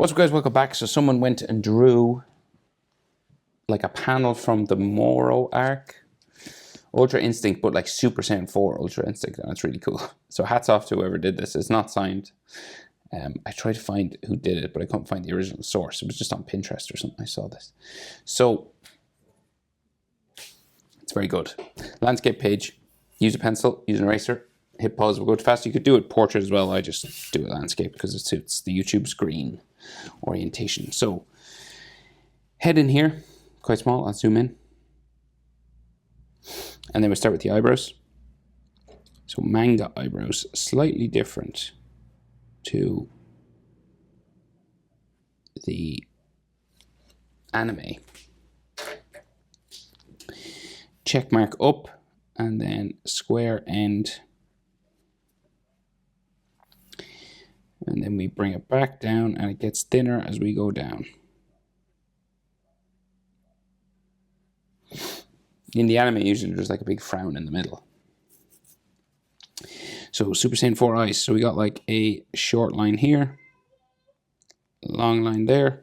What's up, guys? Welcome back. So someone went and drew like a panel from the Moro arc, Ultra Instinct, but like Super Saiyan 4 Ultra Instinct, and that's really cool. So hats off to whoever did this. It's not signed. I tried to find who did it, but I couldn't find the original source. It was just on Pinterest or something. I saw this. So it's very good. Landscape page. Use a pencil, use an eraser, hit pause, we'll go too fast. You could do it portrait as well. I just do a landscape because it suits the YouTube screen orientation. So head in here, quite small. I'll zoom in. And then we start with the eyebrows. So manga eyebrows, slightly different to the anime. Check mark up and then square end. And then we bring it back down and it gets thinner as we go down. In the anime, usually there's like a big frown in the middle. So Super Saiyan 4 eyes. So we got like a short line here, long line there,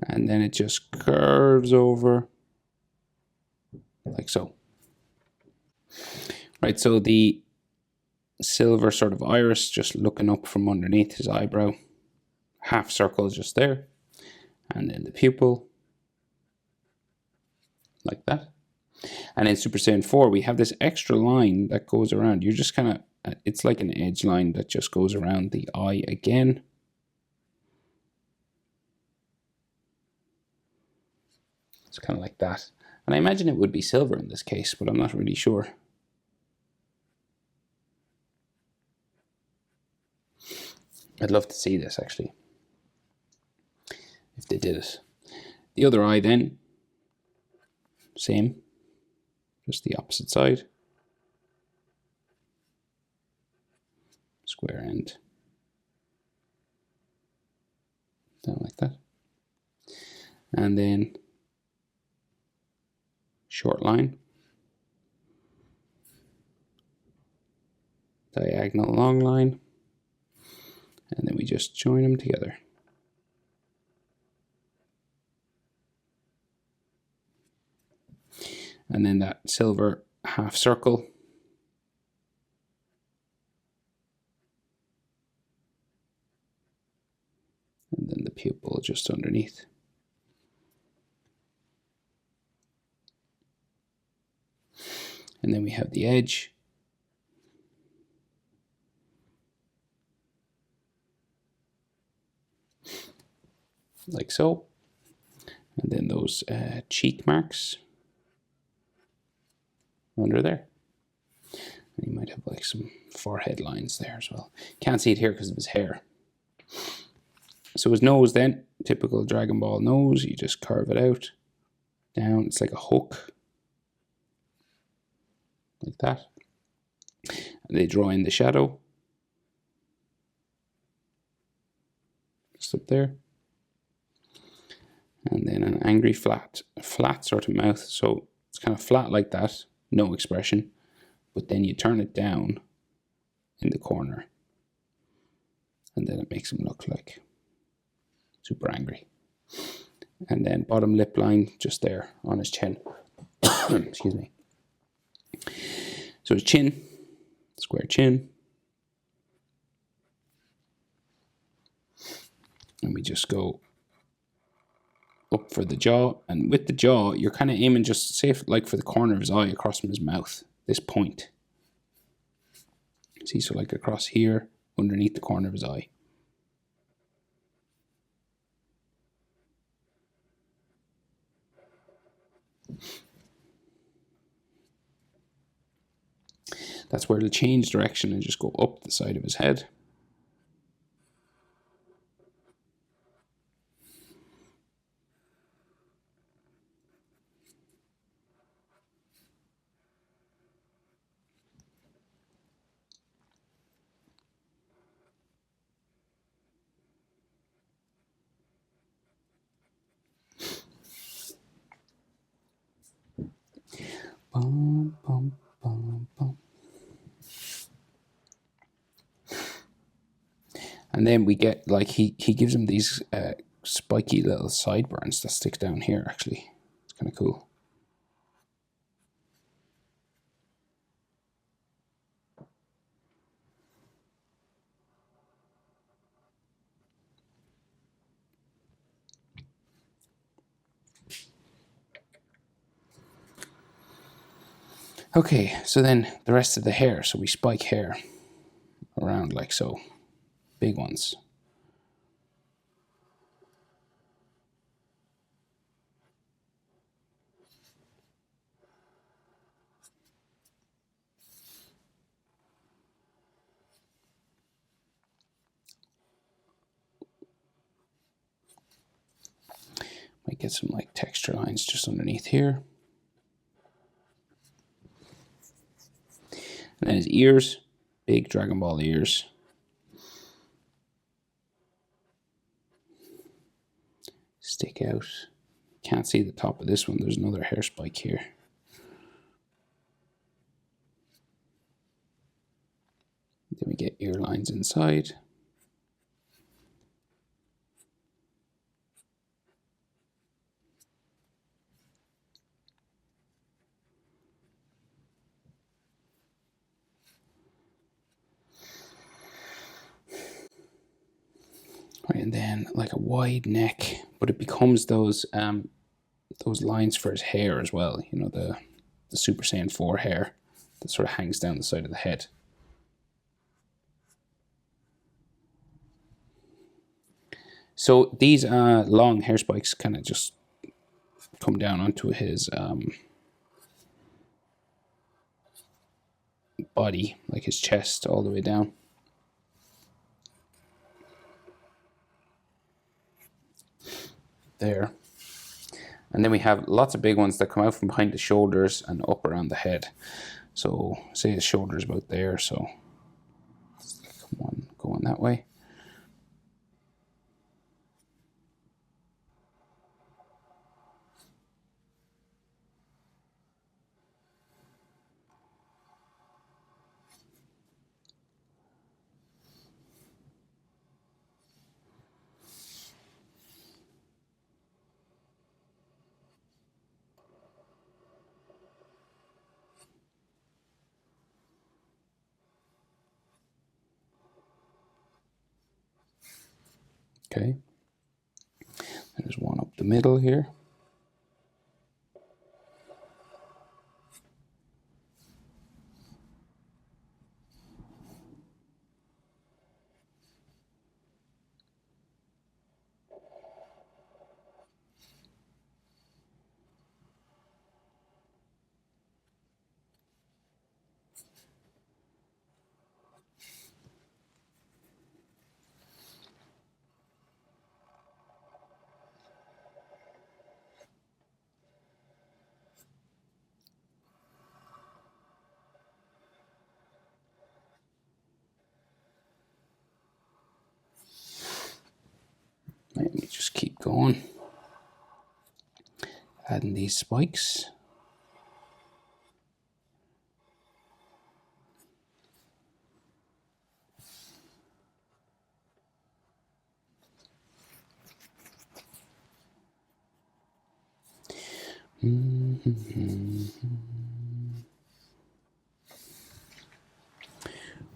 and then it just curves over like so. Right, so the silver sort of iris just looking up from underneath his eyebrow, half circle just there, and then the pupil like that. And in Super Saiyan 4 we have this extra line that goes around. You're just kind of, it's like an edge line that just goes around the eye again. It's kind of like that. And I imagine it would be silver in this case, but I'm not really sure. I'd love to see this actually, if they did it. The other eye then, same, just the opposite side. Square end. Down like that. And then short line. Diagonal long line. And then we just join them together. And then that silver half circle. And then the pupil just underneath. And then we have the edge. Like so. And then those cheek marks under there. And you might have like some forehead lines there as well. Can't see it here because of his hair. So his nose then, typical Dragon Ball nose, you just curve it out, down, it's like a hook. Like that. And they draw in the shadow. Just up there. And then an angry flat sort of mouth. So it's kind of flat like that, no expression. But then you turn it down in the corner. And then it makes him look like super angry. And then bottom lip line just there on his chin. Excuse me. So his chin, square chin. And we just go up for the jaw, and with the jaw you're kind of aiming just safe like for the corner of his eye across from his mouth, this point. See, so like across here underneath the corner of his eye. That's where it'll change direction and just go up the side of his head. Bum, bum, bum, bum. And then we get, like, he gives him these spiky little sideburns that stick down here, actually. It's kind of cool. Okay, so then the rest of the hair. So we spike hair around like so. Big ones. Might get some like texture lines just underneath here. And then his ears, big Dragon Ball ears. Stick out. Can't see the top of this one. There's another hair spike here. Then we get ear lines inside. Right, and then like a wide neck, but it becomes those lines for his hair as well. You know, the Super Saiyan 4 hair that sort of hangs down the side of the head. So these long hair spikes kind of just come down onto his body, like his chest, all the way down. There. And then we have lots of big ones that come out from behind the shoulders and up around the head. So say his shoulder's about there, so come on, go on that way. Okay. There's one up the middle here. Let me just keep going. Adding these spikes.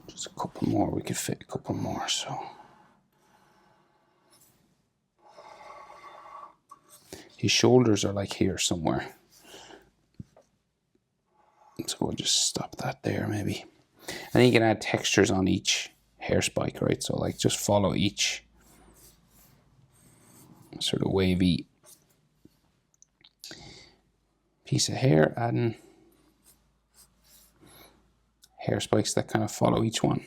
Just a couple more. We could fit a couple more, so. His shoulders are like here somewhere. So we'll just stop that there maybe. And then you can add textures on each hair spike, right? So like just follow each sort of wavy piece of hair, adding hair spikes that kind of follow each one.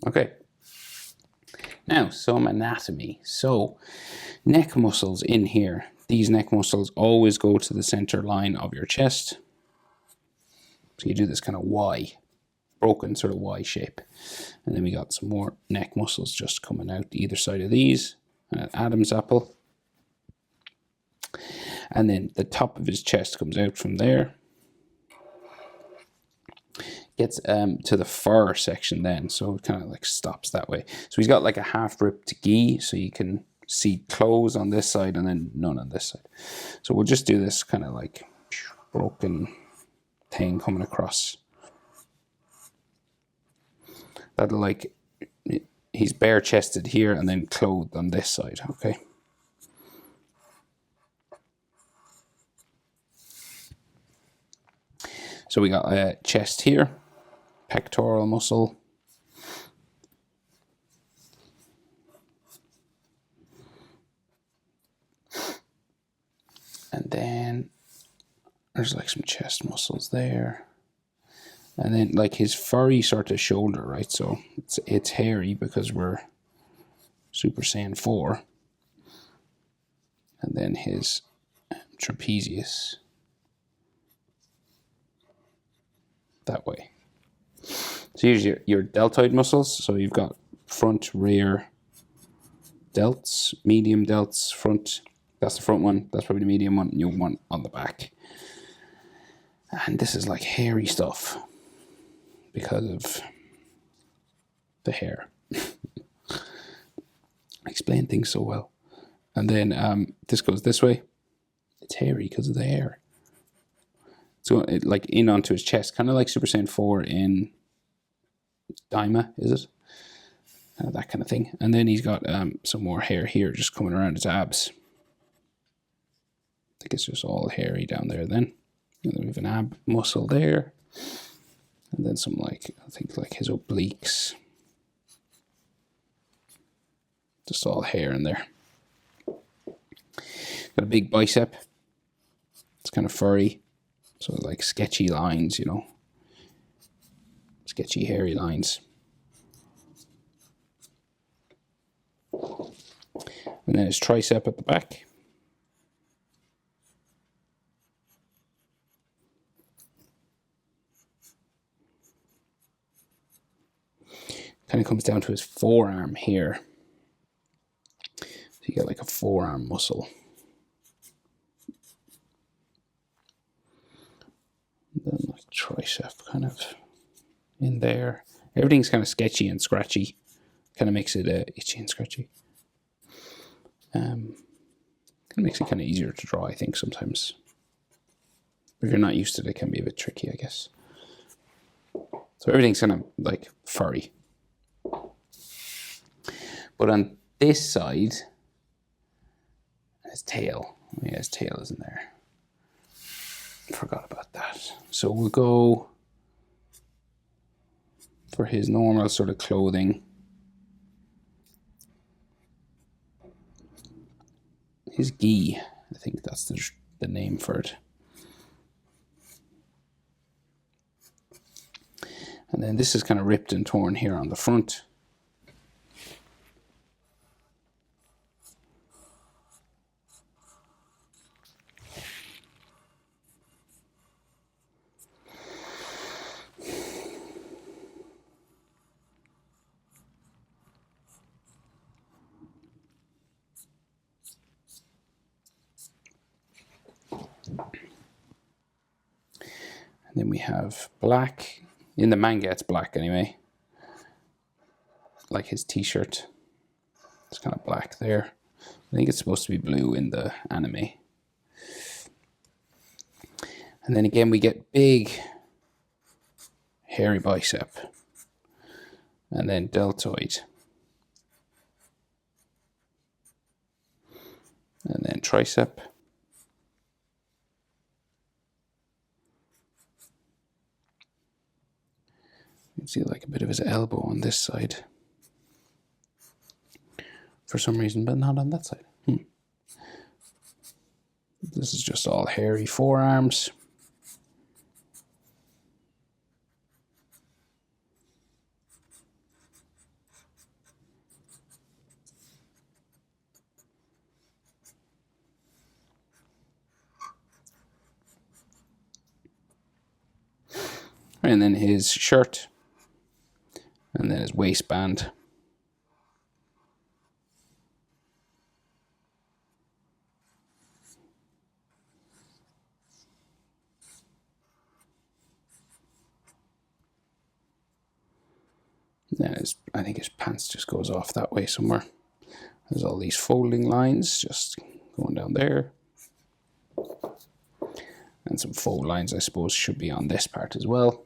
Okay. Now, some anatomy. So, neck muscles in here. These neck muscles always go to the center line of your chest. So you do this kind of Y, broken sort of Y shape. And then we got some more neck muscles just coming out either side of these. An Adam's apple. And then the top of his chest comes out from there. Gets to the fur section then, so it kind of like stops that way. So he's got like a half ripped gi, so you can see clothes on this side and then none on this side. So we'll just do this kind of like broken thing coming across. That'll like, he's bare chested here and then clothed on this side, okay? So we got a chest here, pectoral muscle. And then there's like some chest muscles there. And then like his furry sort of shoulder, right? So it's hairy because we're Super Saiyan 4. And then his trapezius. That way. So here's your deltoid muscles. So you've got front, rear, delts, medium delts, front. That's the front one. That's probably the medium one. And you want on the back. And this is like hairy stuff because of the hair. I explain things so well. And then this goes this way. It's hairy because of the hair. So it like in onto his chest, kind of like Super Saiyan 4 in Daima, is it? That kind of thing. And then he's got some more hair here just coming around his abs. I think it's just all hairy down there then. And then we have an ab muscle there. And then some like, I think like his obliques. Just all hair in there. Got a big bicep. It's kind of furry. So like sketchy lines, you know. Sketchy hairy lines. And then his tricep at the back. Kind of comes down to his forearm here. So you get like a forearm muscle. And then like tricep kind of in there. Everything's kind of sketchy and scratchy. Kind of makes it itchy and scratchy. Kind of makes it kind of easier to draw, I think, sometimes. If you're not used to it, it can be a bit tricky, I guess. So everything's kind of like furry. But on this side, his tail. Yeah, his tail isn't there. Forgot about that. So we'll go for his normal sort of clothing. His gi, I think that's the name for it. And then this is kind of ripped and torn here on the front. And then we have black. In the manga, it's black anyway. Like his t-shirt. It's kind of black there. I think it's supposed to be blue in the anime. And then again, we get big, hairy bicep. And then deltoid. And then tricep. You can see like a bit of his elbow on this side. For some reason, but not on that side. This is just all hairy forearms. And then his shirt. And then his waistband. Then I think his pants just goes off that way somewhere. There's all these folding lines just going down there. And some fold lines, I suppose, should be on this part as well.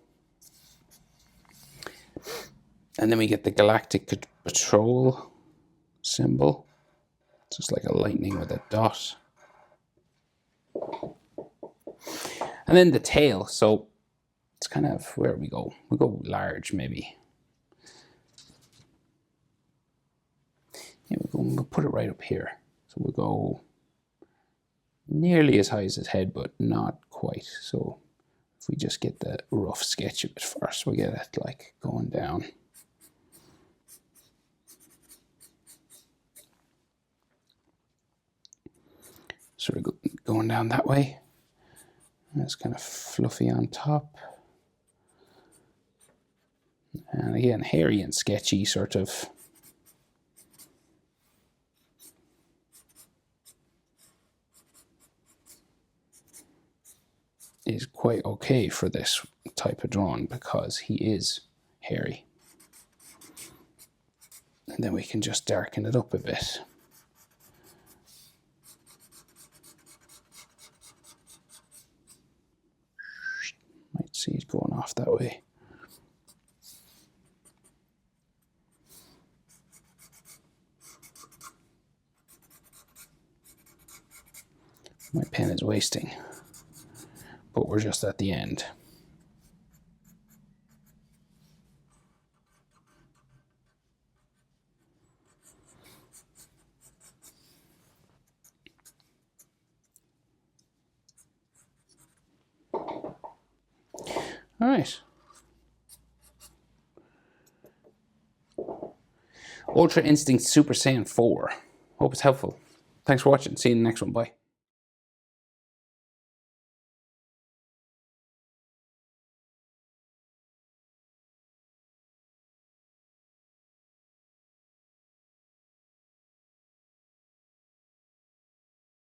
And then we get the Galactic Patrol symbol. Just like a lightning with a dot. And then the tail. So it's kind of where we go. We go large, maybe. Yeah, we'll put it right up here. So we'll go nearly as high as his head, but not quite. So if we just get the rough sketch of it first, we'll get it like going down. Sort of going down that way. And it's kind of fluffy on top. And again, hairy and sketchy, sort of. Is quite okay for this type of drawing because he is hairy. And then we can just darken it up a bit. Might see it going off that way. My pen is wasting, but we're just at the end. All right. Ultra Instinct Super Saiyan 4. Hope it's helpful. Thanks for watching. See you in the next one. Bye.